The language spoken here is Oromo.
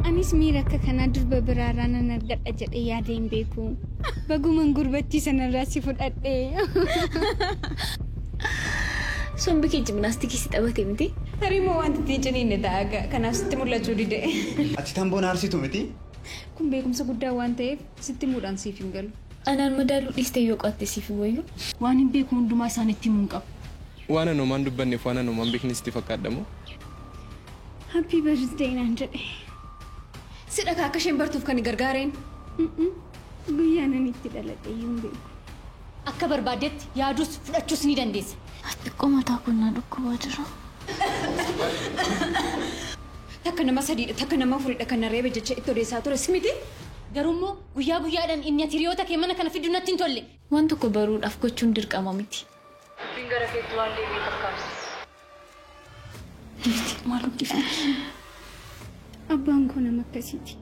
Anis miira kana durba biraaraan argadha jedhee yaadeen beeku. Baguman gurbatti sanarraa si fudhadhee. Sun biki jimnaastikii si taphatee miti? Harimoo wanti tiiciniinne ta'a kanaaf sitti mul'achuu dide. Ati tamboon aarsitu miti? Kun beekumsa guddaa waan ta'eef sitti muudhaan siif hin galu. Anaan madaaluu dhiistee yoo qo'atte siif hin wayyu? Waan hin beeku hundumaa isaanitti himuun qabu. Waan anumaan dubbanneef waan anumaan beekni sitti fakkaadhamu? Happy birthday naan jedhe. Sidha akka isheen bartuuf kan gargaareen? Guyyaa nan itti dhaladhe iyyuu hin beeku. Akka barbaadetti yaaduus fudhachuus ni dandeessa. Xiqqoo mataa kunnaa dhukkubaa jira. Takka nama sadiidha takka nama afuridha kan reebe jecha itti odeessaa ture simiti? Garuu guyyaa guyyaadhaan inni ati hiriyoota kee mana kana fiduu natti hin tolle. Waan tokko baruudhaaf gochuun dirqama miti. Fingara keetti waan deebi'ee fakkaatu. Maal hojjetan? Abbaan koo nama akkasiiti.